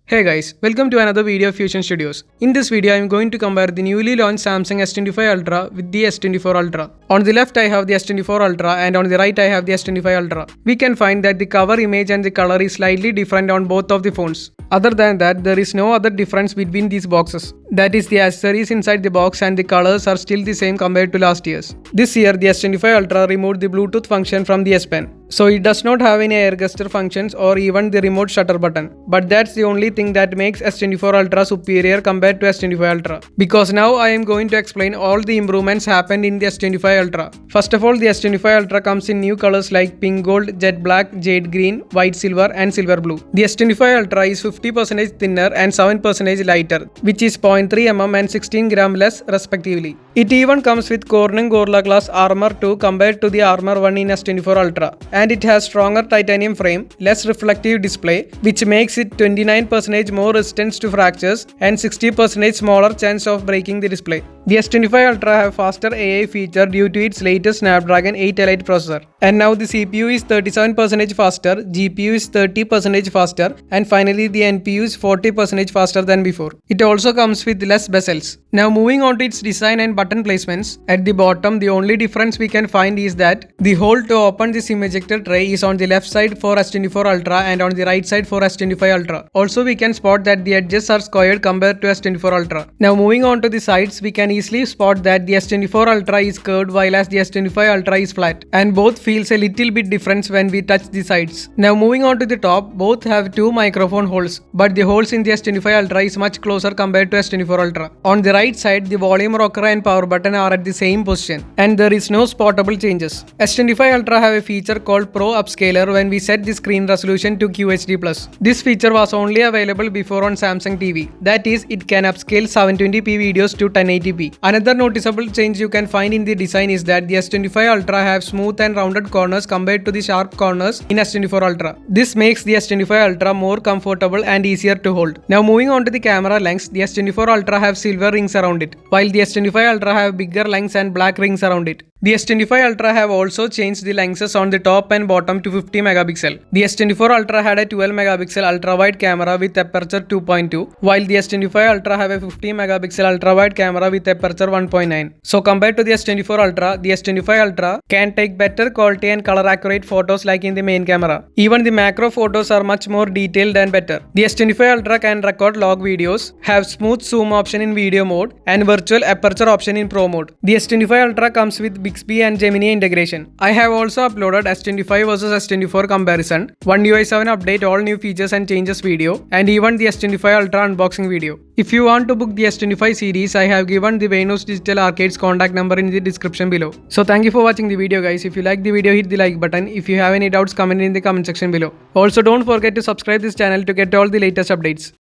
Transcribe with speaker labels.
Speaker 1: Hey guys, welcome to another video of Fusion Studios. In this video, I am going to compare the newly launched Samsung S25 Ultra with the S24 Ultra. On the left, I have the S24 Ultra and on the right, I have the S25 Ultra. We can find that the cover image and the color is slightly different on both of the phones. Other than that, there is no other difference between these boxes. That is, the accessories inside the box and the colors are still the same compared to last year's. This year, the S25 Ultra removed the Bluetooth function from the S Pen. So it does not have any air gesture functions or even the remote shutter button. But that's the only thing that makes S24 Ultra superior compared to S25 Ultra. Because now I am going to explain all the improvements happened in the S25 Ultra. First of all, the S25 Ultra comes in new colors like pink gold, jet black, jade green, white silver and silver blue. The S25 Ultra is 50% thinner and 7% lighter, which is 0.3 mm and 16 gram less respectively. It even comes with Corning Gorilla Glass Armor 2 compared to the Armor 1 in S24 Ultra. And it has stronger titanium frame, less reflective display, which makes it 29% more resistant to fractures and 60% smaller chance of breaking the display. The S25 Ultra have faster AI feature due to its latest Snapdragon 8 Elite processor. And now the CPU is 37% faster, GPU is 30% faster, and finally the NPU is 40% faster than before. It also comes with less bezels. Now moving on to its design and button placements, at the bottom the only difference we can find is that the hole to open the SIM ejector tray is on the left side for S24 Ultra and on the right side for S25 Ultra. Also we can spot that the edges are squared compared to S24 Ultra. Now moving on to the sides, we can easily spot that the S24 Ultra is curved while as the S25 Ultra is flat, and both feels a little bit different when we touch the sides. Now moving on to the top, both have two microphone holes, but the holes in the S25 Ultra is much closer compared to S24 Ultra. On the right side, the volume rocker and power button are at the same position, and there is no spottable changes. S25 Ultra have a feature called Pro Upscaler when we set the screen resolution to QHD+. This feature was only available before on Samsung TV. That is, it can upscale 720p videos to 1080p. Another noticeable change you can find in the design is that the S25 Ultra have smooth and rounded corners compared to the sharp corners in S24 Ultra. This makes the S25 Ultra more comfortable and easier to hold. Now moving on to the camera lengths, the S24 Ultra have silver rings around it, while the S25 Ultra have bigger lengths and black rings around it. The S25 Ultra have also changed the lenses on the top and bottom to 50 megapixel. The S24 Ultra had a 12 megapixel ultra-wide camera with aperture 2.2, while the S25 Ultra have a 50 megapixel ultra-wide camera with aperture 1.9. So compared to the S24 Ultra, the S25 Ultra can take better quality and color accurate photos like in the main camera. Even the macro photos are much more detailed and better. The S25 Ultra can record log videos, have smooth zoom option in video mode, and virtual aperture option in pro mode. The S25 Ultra comes with Bixby and Gemini integration. I have also uploaded S25 versus S24 comparison, One UI 7 update, all new features and changes video, and even the S25 Ultra unboxing video. If you want to book the S25 series, I have given the Venus Digital Arcade's contact number in the description below. So thank you for watching the video guys. If you like the video, hit the like button. If you have any doubts, comment in the comment section below. Also don't forget to subscribe this channel to get all the latest updates.